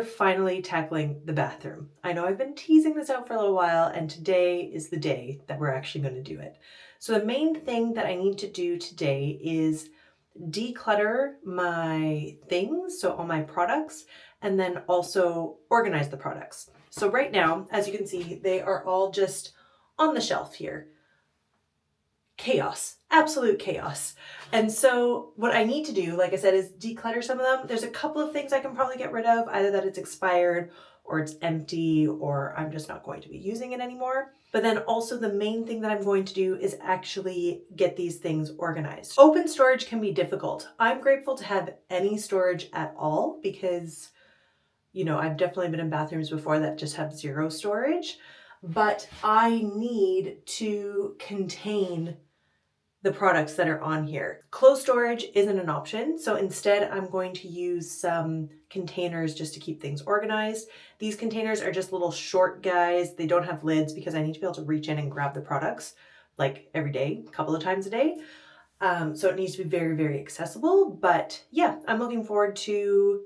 are finally tackling the bathroom. I know I've been teasing this out for a little while, and today is the day that we're actually going to do it. So the main thing that I need to do today is declutter my things, so all my products, and then also organize the products. So right now, as you can see, they are all just on the shelf here. Chaos, absolute chaos. And so what I need to do, like I said, is declutter some of them. There's a couple of things I can probably get rid of, either that it's expired or it's empty or I'm just not going to be using it anymore. But then also the main thing that I'm going to do is actually get these things organized. Open storage can be difficult. I'm grateful to have any storage at all because, you know, I've definitely been in bathrooms before that just have zero storage, but I need to contain the products that are on here. Closed storage isn't an option, so instead I'm going to use some containers just to keep things organized. These containers are just little short guys. They don't have lids because I need to be able to reach in and grab the products like every day, a couple of times a day. So it needs to be very, very accessible, but yeah, I'm looking forward to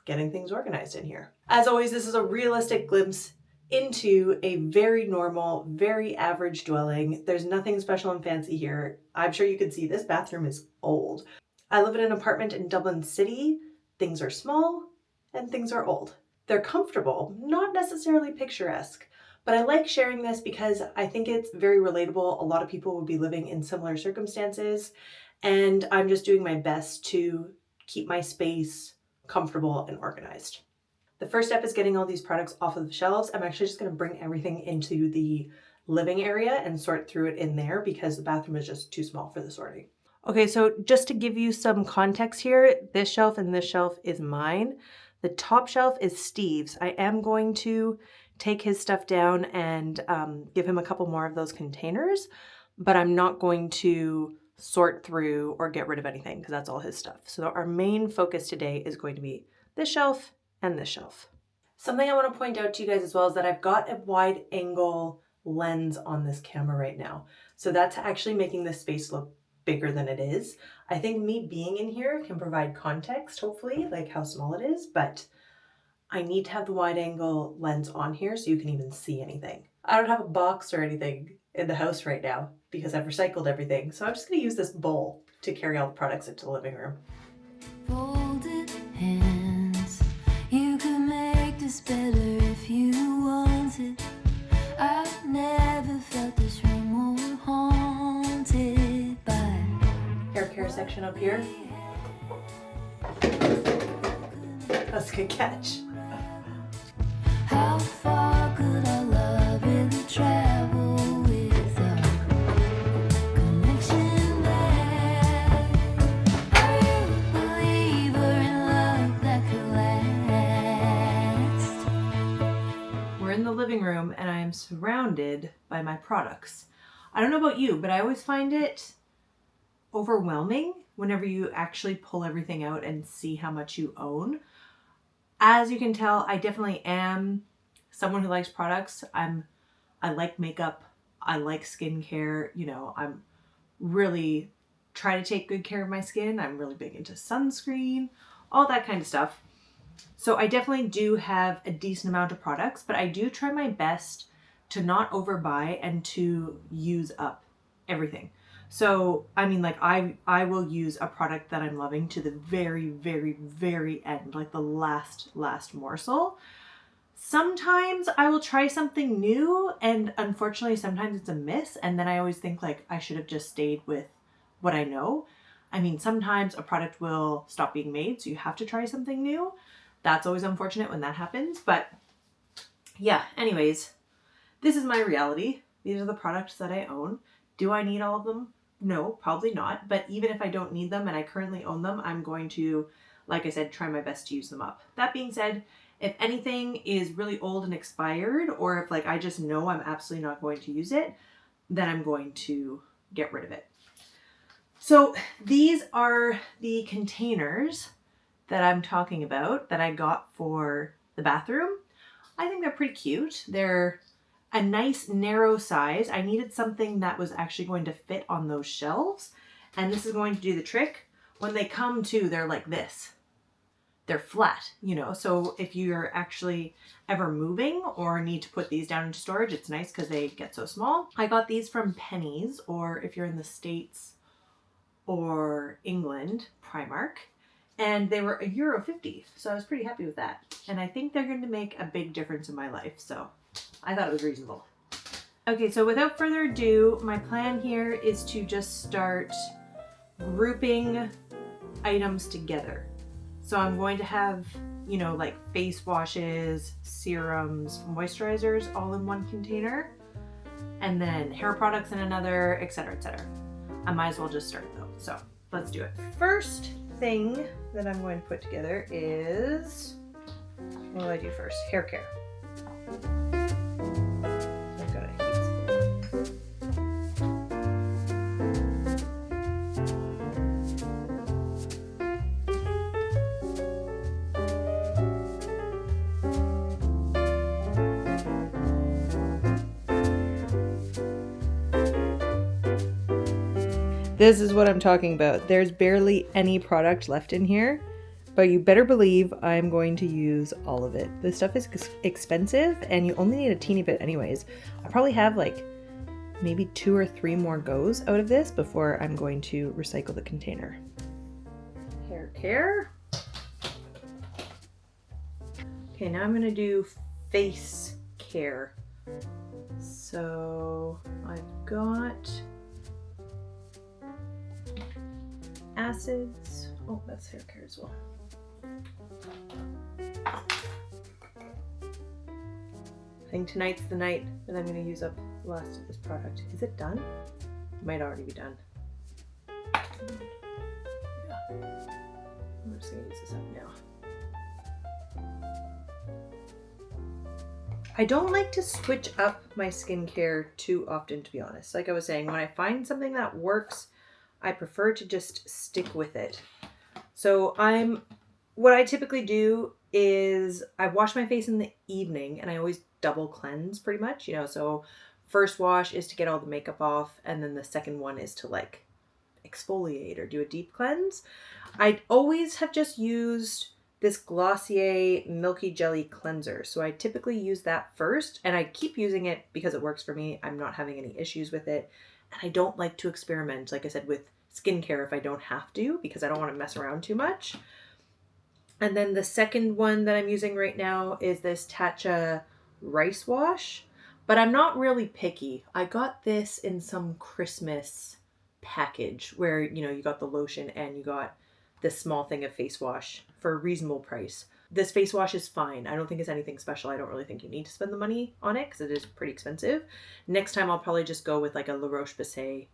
getting things organized in here. As always, this is a realistic glimpse into a very normal, very average dwelling. There's nothing special and fancy here. I'm sure you can see this bathroom is old. I live in an apartment in Dublin City. Things are small and things are old. They're comfortable, not necessarily picturesque, but I like sharing this because I think it's very relatable. A lot of people would be living in similar circumstances, and I'm just doing my best to keep my space comfortable and organized. The first step is getting all these products off of the shelves. I'm actually just going to bring everything into the living area and sort through it in there because the bathroom is just too small for the sorting. Okay, so just to give you some context here, this shelf and this shelf is mine. The top shelf is Steve's. I am going to take his stuff down and give him a couple more of those containers, but I'm not going to sort through or get rid of anything because that's all his stuff. So our main focus today is going to be this shelf and this shelf. Something I want to point out to you guys as well is that I've got a wide angle lens on this camera right now. So that's actually making this space look bigger than it is. I think me being in here can provide context, hopefully, like how small it is, but I need to have the wide angle lens on here so you can even see anything. I don't have a box or anything in the house right now because I've recycled everything. So I'm just going to use this bowl to carry all the products into the living room. Folded hands, you could make this better if you wanted. I've never felt this room more haunted by Hair care section up here. That's a good catch. how far could our love really travel without connection there? Are you a believer in love that could last? We're in the living room and I am surrounded by my products. I don't know about you, but I always find it overwhelming whenever you actually pull everything out and see how much you own. As you can tell, I definitely am someone who likes products. I like makeup. I like skincare. You know, I'm really try to take good care of my skin. I'm really big into sunscreen, all that kind of stuff. So I definitely do have a decent amount of products, but I do try my best to not overbuy and to use up everything. So, I mean, like I will use a product that I'm loving to the very, very, very end, like the last morsel. Sometimes I will try something new and unfortunately sometimes it's a miss. And then I always think like I should have just stayed with what I know. I mean, sometimes a product will stop being made, so you have to try something new. That's always unfortunate when that happens. But yeah, anyways, this is my reality. These are the products that I own. Do I need all of them? No, probably not. But even if I don't need them and I currently own them, I'm going to, like I said, try my best to use them up. That being said, if anything is really old and expired, or if like I just know I'm absolutely not going to use it, then I'm going to get rid of it. So these are the containers that I'm talking about that I got for the bathroom. I think they're pretty cute. They're a nice narrow size. I needed something that was actually going to fit on those shelves, and this is going to do the trick. When they come to, they're like this. they're flat, you know, so if you're actually ever moving or need to put these down into storage, it's nice because they get so small. I got these from Penny's, or if you're in the States or England, Primark, and they were €1.50, so I was pretty happy with that. And I think they're going to make a big difference in my life, so I thought it was reasonable. Okay, so without further ado, my plan here is to just start grouping items together. So I'm going to have, you know, like face washes, serums, moisturizers all in one container, and then hair products in another, etc., etc. I might as well just start though. So let's do it. First thing that I'm going to put together is, what do I do first? Hair care. So I've got a heat spray. This is what I'm talking about. There's barely any product left in here, but you better believe I'm going to use all of it. This stuff is expensive and you only need a teeny bit anyways. I probably have like maybe 2 or 3 more goes out of this before I'm going to recycle the container. Hair care. Okay, now I'm gonna do face care. So I've got acids. Oh, that's hair care as well. I think tonight's the night that I'm going to use up the last of this product. Is it done? It might already be done. Yeah. I'm just going to use this up now. I don't like to switch up my skincare too often, to be honest. Like I was saying, when I find something that works, I prefer to just stick with it. So what I typically do is I wash my face in the evening and I always double cleanse pretty much, you know, so first wash is to get all the makeup off and then the second one is to like exfoliate or do a deep cleanse. I always have just used this Glossier Milky Jelly Cleanser. So I typically use that first and I keep using it because it works for me. I'm not having any issues with it. And I don't like to experiment, like I said, with skincare if I don't have to, because I don't want to mess around too much. And then the second one that I'm using right now is this Tatcha Rice Wash, but I'm not really picky. I got this in some Christmas package where, you know, you got the lotion and you got this small thing of face wash for a reasonable price. This face wash is fine. I don't think it's anything special. I don't really think you need to spend the money on it because it is pretty expensive. Next time I'll probably just go with like a La Roche-Posay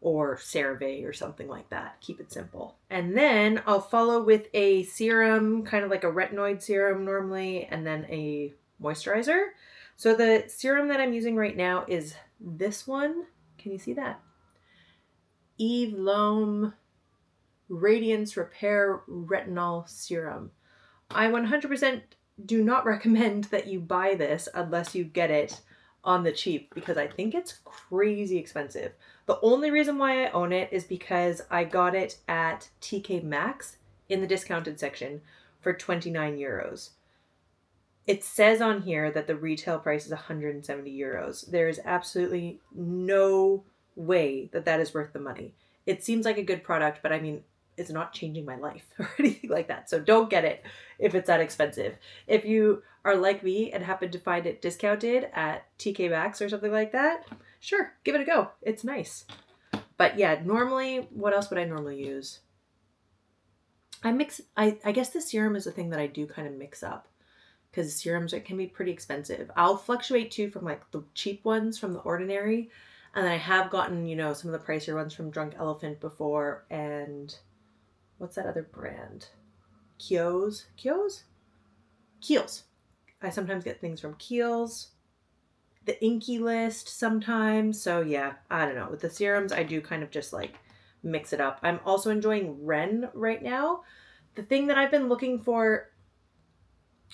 or CeraVe or something like that. Keep it simple. And then I'll follow with a serum, kind of like a retinoid serum normally, and then a moisturizer. So the serum that I'm using right now is this one. Can you see that? Eve Lom Radiance Repair Retinol Serum. I 100% do not recommend that you buy this unless you get it on the cheap because I think it's crazy expensive. The only reason why I own it is because I got it at TK Maxx in the discounted section for 29 euros. It says on here that the retail price is 170 euros. There is absolutely no way that that is worth the money. It seems like a good product, but I mean, it's not changing my life or anything like that. So don't get it if it's that expensive. If you are like me and happen to find it discounted at TK Maxx or something like that, sure, give it a go. It's nice. But yeah, normally, what else would I normally use? I guess the serum is a thing that I do kind of mix up because serums can be pretty expensive. I'll fluctuate too from like the cheap ones from the Ordinary. And then I have gotten, you know, some of the pricier ones from Drunk Elephant before, and what's that other brand? Kiehl's? I sometimes get things from Kiehl's. The Inky List sometimes. So yeah, I don't know. With the serums, I do kind of just like mix it up. I'm also enjoying Ren right now. The thing that I've been looking for,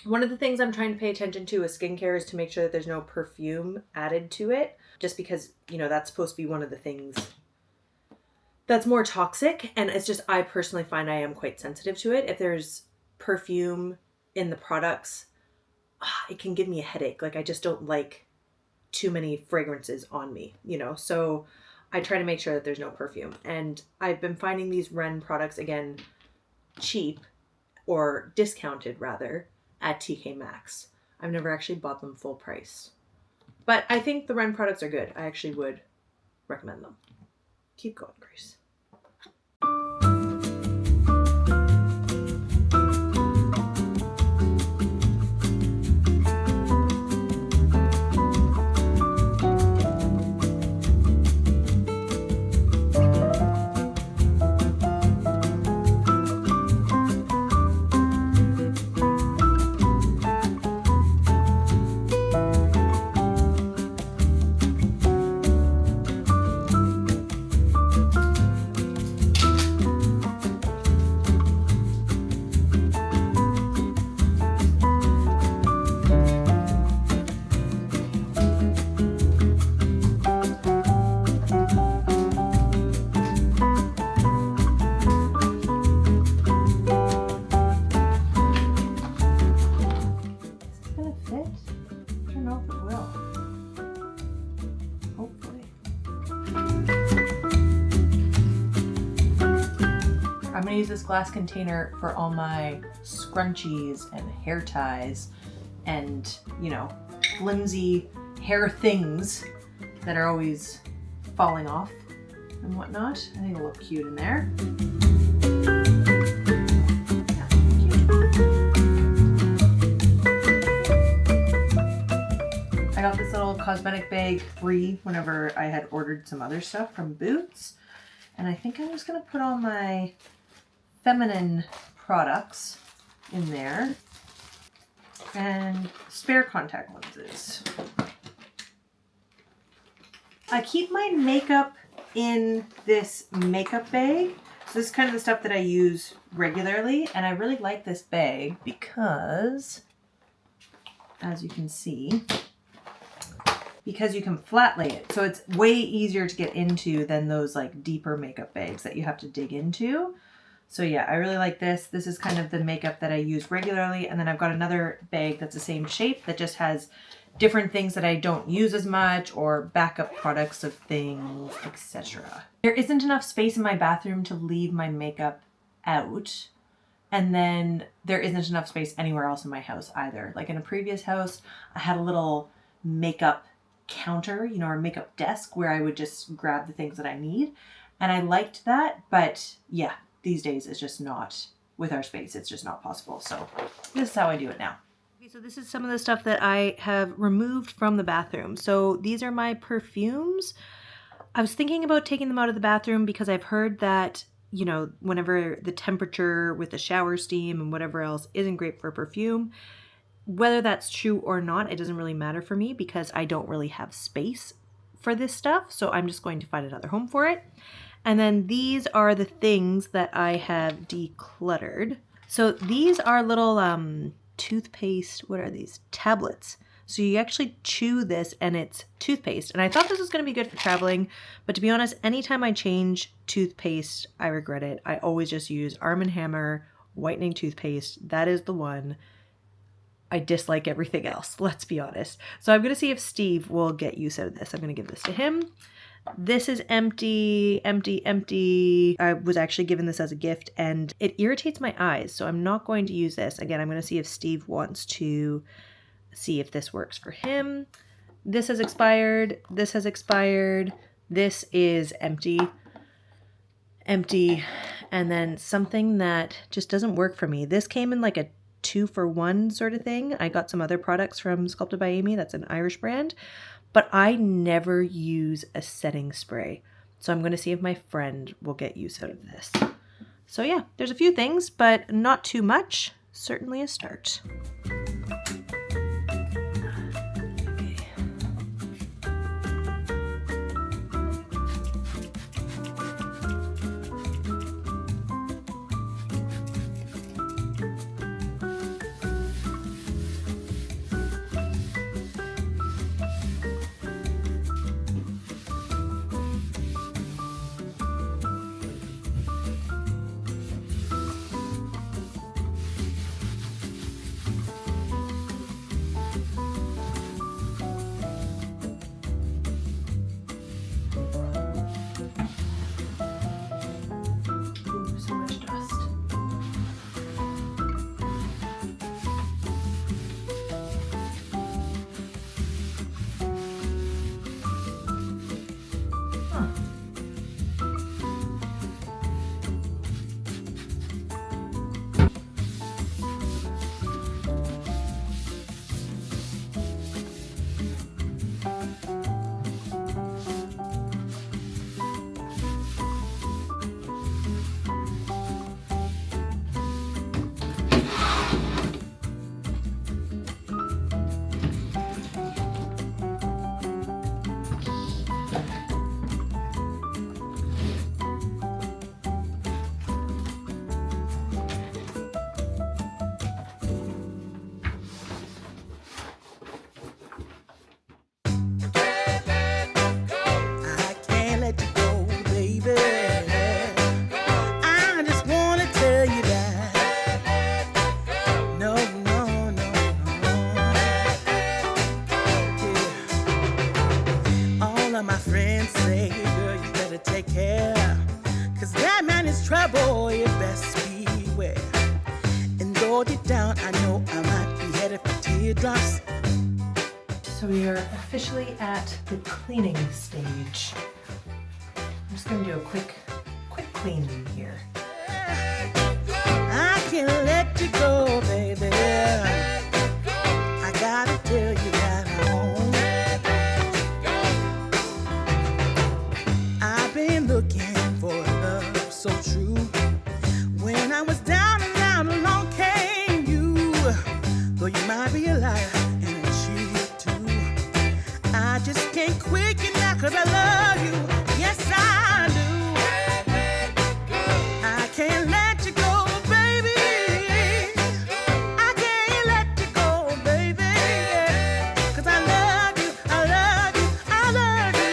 one of the things I'm trying to pay attention to with skincare is to make sure that there's no perfume added to it. Just because, you know, that's supposed to be one of the things that's more toxic, and it's just, I personally find I am quite sensitive to it. If there's perfume in the products, it can give me a headache. Like I just don't like too many fragrances on me, you know? So I try to make sure that there's no perfume. And I've been finding these Ren products, again, cheap or discounted rather at TK Maxx. I've never actually bought them full price. But I think the Ren products are good. I actually would recommend them. Keep going, Grace. I'm gonna use this glass container for all my scrunchies and hair ties and, you know, flimsy hair things that are always falling off and whatnot. I think it'll look cute in there. Yeah, cute. I got this little cosmetic bag free whenever I had ordered some other stuff from Boots. And I think I'm just gonna put all my feminine products in there and spare contact lenses. I keep my makeup in this makeup bag. So this is kind of the stuff that I use regularly, and I really like this bag because, as you can see, because you can flat lay it. So it's way easier to get into than those like deeper makeup bags that you have to dig into. So yeah, I really like this. This is kind of the makeup that I use regularly. And then I've got another bag that's the same shape that just has different things that I don't use as much or backup products of things, etc. There isn't enough space in my bathroom to leave my makeup out. And then there isn't enough space anywhere else in my house either. Like in a previous house, I had a little makeup counter, you know, or makeup desk where I would just grab the things that I need. And I liked that, but yeah, these days it's just not, with our space, it's just not possible. So this is how I do it now. Okay, so this is some of the stuff that I have removed from the bathroom. So these are my perfumes. I was thinking about taking them out of the bathroom because I've heard that, you know, whenever the temperature with the shower steam and whatever else isn't great for perfume. Whether that's true or not, it doesn't really matter for me because I don't really have space for this stuff. So I'm just going to find another home for it. And then these are the things that I have decluttered. So these are little toothpaste, what are these? Tablets. So you actually chew this and it's toothpaste. And I thought this was going to be good for traveling, but to be honest, anytime I change toothpaste, I regret it. I always just use Arm & Hammer whitening toothpaste. That is the one. I dislike everything else, let's be honest. So I'm going to see if Steve will get use out of this. I'm going to give this to him. This is empty, empty, empty. I was actually given this as a gift and it irritates my eyes, so I'm not going to use this. Again, I'm going to see if Steve wants to see if this works for him. This has expired. This has expired. This is empty. Empty. And then something that just doesn't work for me. This came in like a 2-for-1 sort of thing. I got some other products from Sculpted by Amy. That's an Irish brand. But I never use a setting spray. So I'm going to see if my friend will get use out of this. So yeah, there's a few things, but not too much. Certainly a start. 'cause that man is trouble, you best beware. And though deep down, I know I might be headed for teardrops. So we are officially at the cleaning stage. I'm just gonna do a quick cleaning here. I can't let you go, baby. I gotta tell you that I won't. I've been looking for love so true. When I was down and out, along came you. Though you might be a liar and a cheat too, I just can't quit you now 'cause I love you. Yes, I do. I can't let you go, baby. I can't let you go, baby. 'Cause I love you, I love you, I love you.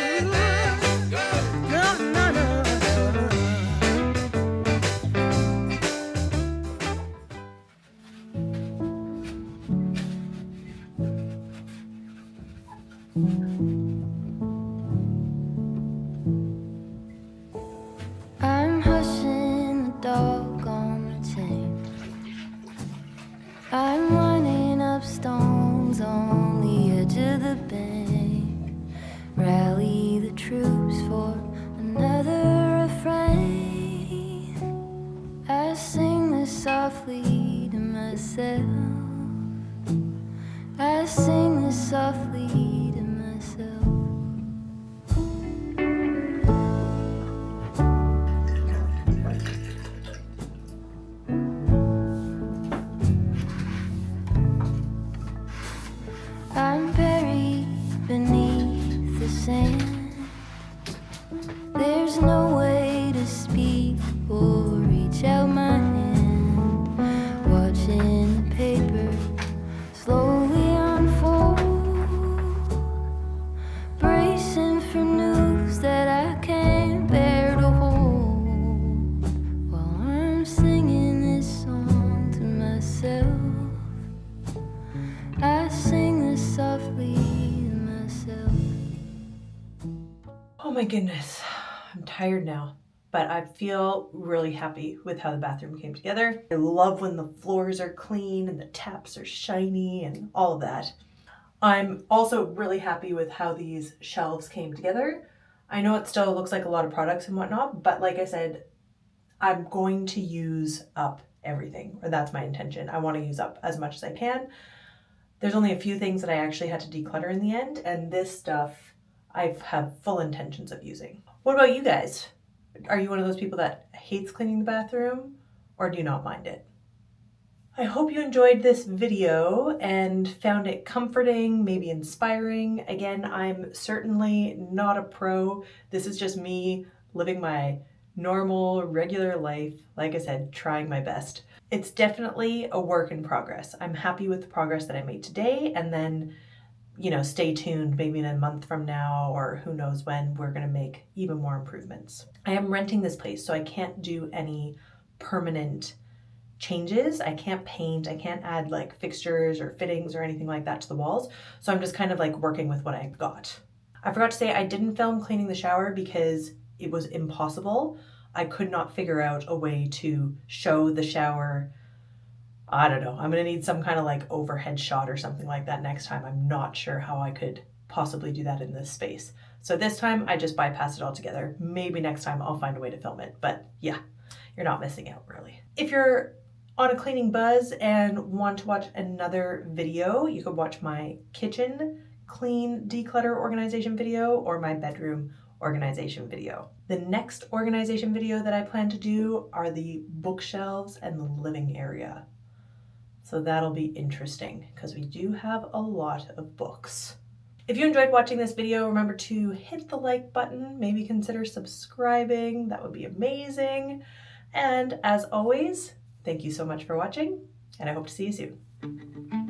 No, no, no, I'm hushing the dog on the chain. I'm lining up stones on the edge of the bank. Rally the troops for another refrain. I sing this softly to myself. I sing this softly to myself. I'm buried beneath the sand. There's no way to speak or reach out my hand. Watching the paper slowly unfold. Bracing for news that I can't bear to hold. While I'm singing this song to myself. I sing this softly to myself. Oh my goodness, I'm tired now, but I feel really happy with how the bathroom came together. I love when the floors are clean and the taps are shiny and all of that. I'm also really happy with how these shelves came together. I know it still looks like a lot of products and whatnot, but like I said, I'm going to use up everything, or that's my intention. I want to use up as much as I can. There's only a few things that I actually had to declutter in the end, and this stuff I have full intentions of using. What about you guys? Are you one of those people that hates cleaning the bathroom, or do you not mind it? I hope you enjoyed this video and found it comforting, maybe inspiring. Again, I'm certainly not a pro. This is just me living my normal, regular life. Like I said, trying my best. It's definitely a work in progress. I'm happy with the progress that I made today, and then, stay tuned. Maybe in a month from now, or who knows when, we're gonna make even more improvements. I am renting this place, so I can't do any permanent changes. I can't paint, I can't add like fixtures or fittings or anything like that to the walls. So I'm just kind of like working with what I've got. I forgot to say I didn't film cleaning the shower because it was impossible. I could not figure out a way to show the shower. I don't know. I'm gonna need some kind of like overhead shot or something like that next time. I'm not sure how I could possibly do that in this space. So this time I just bypassed it altogether. Maybe next time I'll find a way to film it, but yeah, you're not missing out really. If you're on a cleaning buzz and want to watch another video, you could watch my kitchen clean declutter organization video or my bedroom organization video. The next organization video that I plan to do are the bookshelves and the living area. So that'll be interesting because we do have a lot of books. If you enjoyed watching this video, remember to hit the like button, maybe consider subscribing, that would be amazing. And as always, thank you so much for watching, and I hope to see you soon.